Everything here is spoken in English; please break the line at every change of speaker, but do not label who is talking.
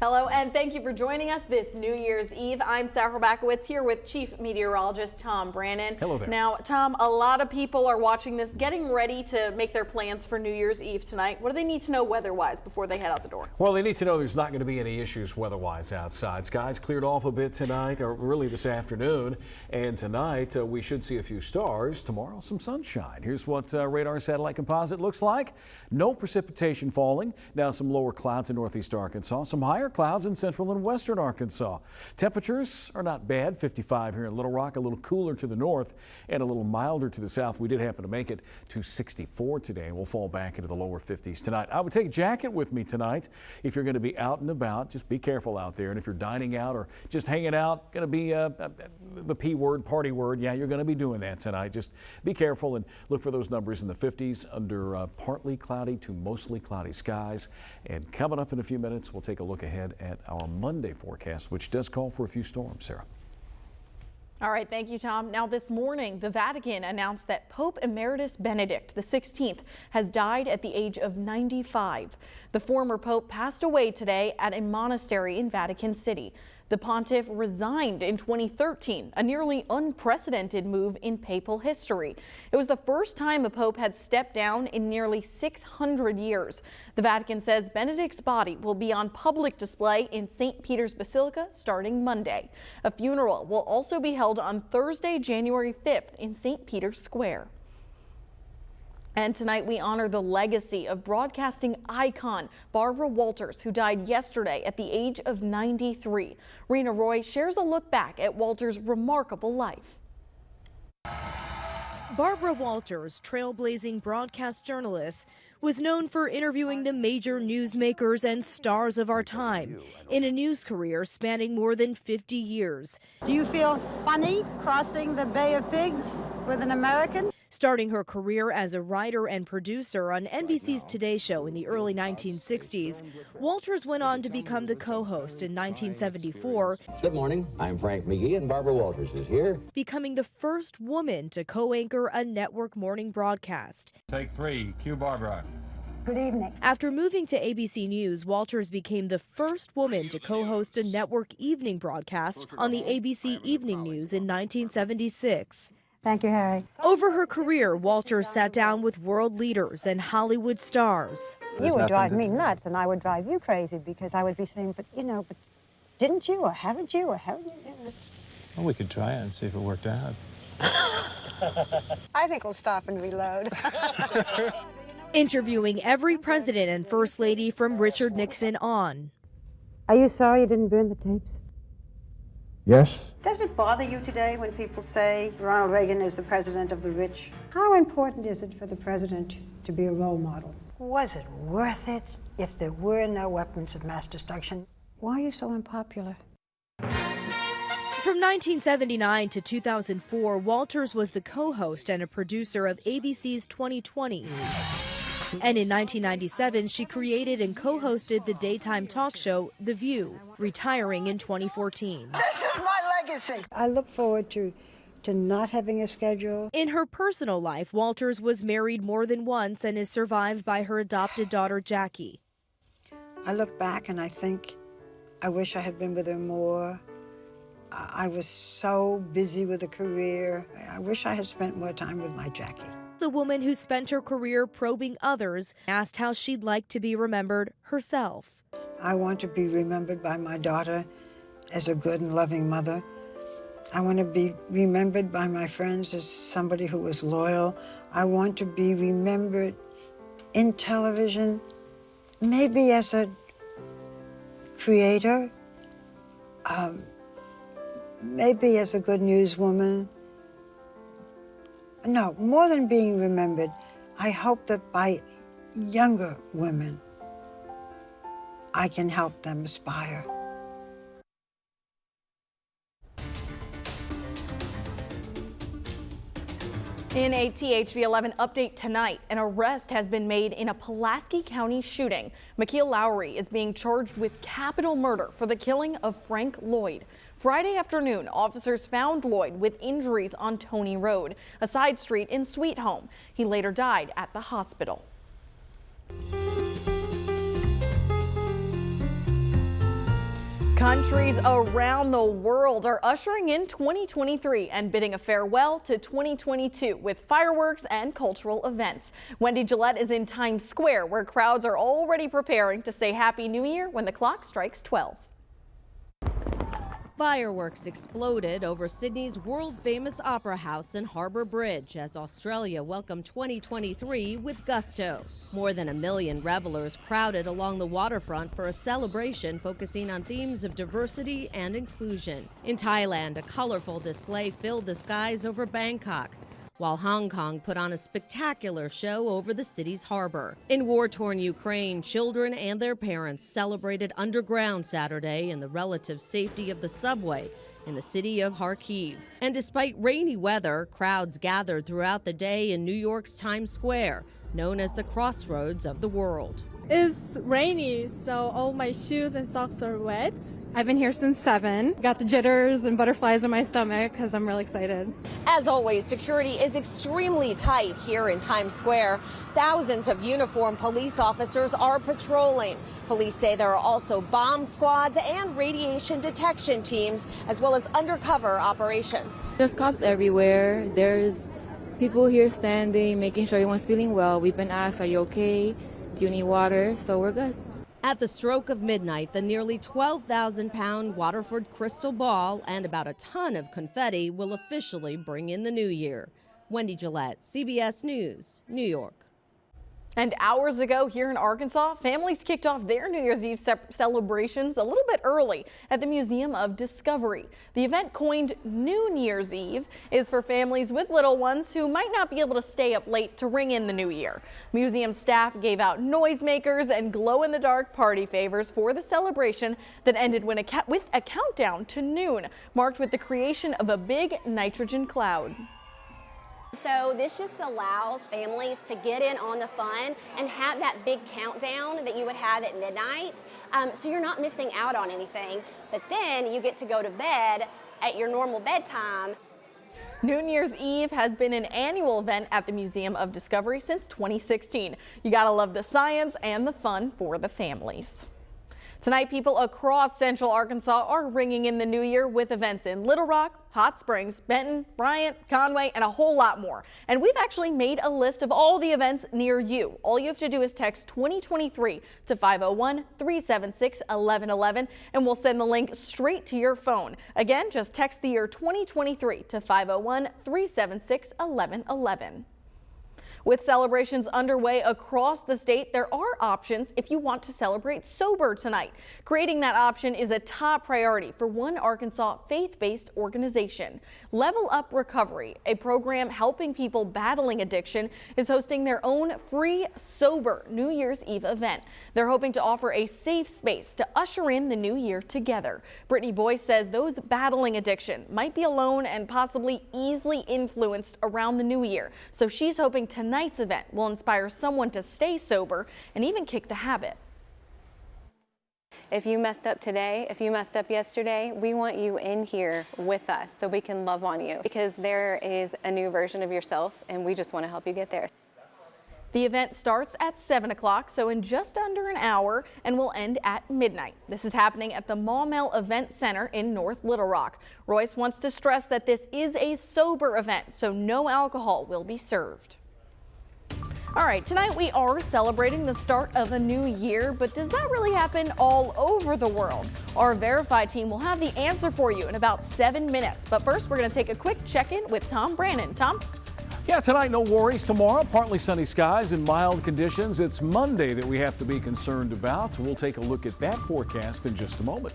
Hello, and thank you for joining us this New Year's Eve. I'm Sarah Horbacewicz here with Chief Meteorologist Tom Brannon.
Hello there.
Now, Tom, a lot of people are watching this, getting ready to make their plans for New Year's Eve tonight. What do they need to know weather-wise before they head out the door?
Well, they need to know there's not going to be any issues weather-wise outside. Skies cleared off a bit tonight, or really this afternoon, and tonight we should see a few stars. Tomorrow, some sunshine. Here's what radar satellite composite looks like. No precipitation falling. Now some lower clouds in northeast Arkansas, some higher clouds in central and western Arkansas. Temperatures are not bad. 55 here in Little Rock, a little cooler to the north and a little milder to the south. We did happen to make it to 64 today. We'll fall back into the lower 50s tonight. I would take a jacket with me tonight if you're going to be out and about. Just be careful out there. And if you're dining out or just hanging out, going to be the P word, party word. Yeah, you're going to be doing that tonight. Just be careful and look for those numbers in the 50s under partly cloudy to mostly cloudy skies. And coming up in a few minutes, we'll take a look ahead at our Monday forecast, which does call for a few storms, Sarah.
All right, thank you, Tom. Now, this morning, the Vatican announced that Pope Emeritus Benedict XVI has died at the age of 95. The former pope passed away today at a monastery in Vatican City. The pontiff resigned in 2013, a nearly unprecedented move in papal history. It was the first time a pope had stepped down in nearly 600 years. The Vatican says Benedict's body will be on public display in St. Peter's Basilica starting Monday. A funeral will also be held on Thursday, January 5th in St. Peter's Square. And tonight we honor the legacy of broadcasting icon Barbara Walters, who died yesterday at the age of 93. Rena Roy shares a look back at Walters' remarkable life.
Barbara Walters, trailblazing broadcast journalist, was known for interviewing the major newsmakers and stars of our time in a news career spanning more than 50 years.
Do you feel funny crossing the Bay of Pigs with an American?
Starting her career as a writer and producer on NBC's Today Show in the early 1960s, Walters went on to become the co-host in 1974.
Good morning, I'm Frank McGee and Barbara Walters is here.
Becoming the first woman to co-anchor a network morning broadcast.
Take 3, cue Barbara.
Good evening.
After moving to ABC News, Walters became the first woman to co-host a network evening broadcast on the ABC Evening News in 1976.
Thank you, Harry.
Over her career, Walters sat down with world leaders and Hollywood stars.
You would drive me nuts, and I would drive you crazy because I would be saying, but didn't you, or haven't you, or haven't you?
Well, we could try it and see if it worked out.
I think we'll stop and reload.
Interviewing every president and first lady from Richard Nixon on.
Are you sorry you didn't burn the tapes?
Yes.
Does it bother you today when people say Ronald Reagan is the president of the rich? How important is it for the president to be a role model? Was it worth it if there were no weapons of mass destruction? Why are you so unpopular?
From 1979 to 2004, Walters was the co-host and a producer of ABC's 2020. And in 1997, she created and co-hosted the daytime talk show, The View, retiring in 2014.
This is my legacy. I look forward to not having a schedule.
In her personal life, Walters was married more than once and is survived by her adopted daughter, Jackie.
I look back and I think, I wish I had been with her more. I was so busy with a career. I wish I had spent more time with my Jackie.
The woman who spent her career probing others asked how she'd like to be remembered herself.
I want to be remembered by my daughter as a good and loving mother. I want to be remembered by my friends as somebody who was loyal. I want to be remembered in television, maybe as a creator, maybe as a good newswoman. No, more than being remembered, I hope that by younger women, I can help them aspire.
In a THV 11 update tonight, an arrest has been made in a Pulaski County shooting. Lowry is being charged with capital murder for the killing of Frank Lloyd. Friday afternoon, officers found Lloyd with injuries on Tony Road, a side street in Sweet Home. He later died at the hospital. Countries around the world are ushering in 2023 and bidding a farewell to 2022 with fireworks and cultural events. Wendy Gillette is in Times Square, where crowds are already preparing to say Happy New Year when the clock strikes 12.
Fireworks exploded over Sydney's world-famous Opera House and Harbour Bridge as Australia welcomed 2023 with gusto. More than 1 million revelers crowded along the waterfront for a celebration focusing on themes of diversity and inclusion. In Thailand, a colorful display filled the skies over Bangkok, while Hong Kong put on a spectacular show over the city's harbor. In war-torn Ukraine, children and their parents celebrated underground Saturday in the relative safety of the subway in the city of Kharkiv. And despite rainy weather, crowds gathered throughout the day in New York's Times Square, known as the crossroads of the world.
It's rainy, so all my shoes and socks are wet. I've been here since 7. Got the jitters and butterflies in my stomach because I'm really excited.
As always, security is extremely tight here in Times Square. Thousands of uniformed police officers are patrolling. Police say there are also bomb squads and radiation detection teams, as well as undercover operations.
There's cops everywhere. There's people here standing, making sure everyone's feeling well. We've been asked, are you okay? Do you need water? So we're good.
At the stroke of midnight, the nearly 12,000-pound Waterford crystal ball and about a ton of confetti will officially bring in the new year. Wendy Gillette, CBS News, New York.
And hours ago here in Arkansas, families kicked off their New Year's Eve celebrations a little bit early at the Museum of Discovery. The event, coined New Year's Eve, is for families with little ones who might not be able to stay up late to ring in the new year. Museum staff gave out noisemakers and glow-in-the-dark party favors for the celebration that ended with a countdown to noon, marked with the creation of a big nitrogen cloud.
So this just allows families to get in on the fun and have that big countdown that you would have at midnight. So you're not missing out on anything, but then you get to go to bed at your normal bedtime.
New Year's Eve has been an annual event at the Museum of Discovery since 2016. You gotta love the science and the fun for the families. Tonight, people across Central Arkansas are ringing in the new year with events in Little Rock, Hot Springs, Benton, Bryant, Conway, and a whole lot more. And we've actually made a list of all the events near you. All you have to do is text 2023 to 501-376-1111, and we'll send the link straight to your phone. Again, just text the year 2023 to 501-376-1111. With celebrations underway across the state, there are options if you want to celebrate sober tonight. Creating that option is a top priority for one Arkansas faith-based organization. Level Up Recovery, a program helping people battling addiction, is hosting their own free sober New Year's Eve event. They're hoping to offer a safe space to usher in the new year together. Brittany Boyce says those battling addiction might be alone and possibly easily influenced around the new year. So she's hoping tonight's event will inspire someone to stay sober and even kick the habit.
If you messed up today, if you messed up yesterday, we want you in here with us so we can love on you, because there is a new version of yourself and we just want to help you get there.
The event starts at 7 o'clock, so in just under an hour, and will end at midnight. This is happening at the Maumelle Event Center in North Little Rock. Royce wants to stress that this is a sober event, so no alcohol will be served. All right, tonight we are celebrating the start of a new year, but does that really happen all over the world? Our Verified team will have the answer for you in about 7 minutes. But first, we're going to take a quick check-in with Tom Brannon. Tom?
Yeah, tonight no worries. Tomorrow, partly sunny skies and mild conditions. It's Monday that we have to be concerned about. We'll take a look at that forecast in just a moment.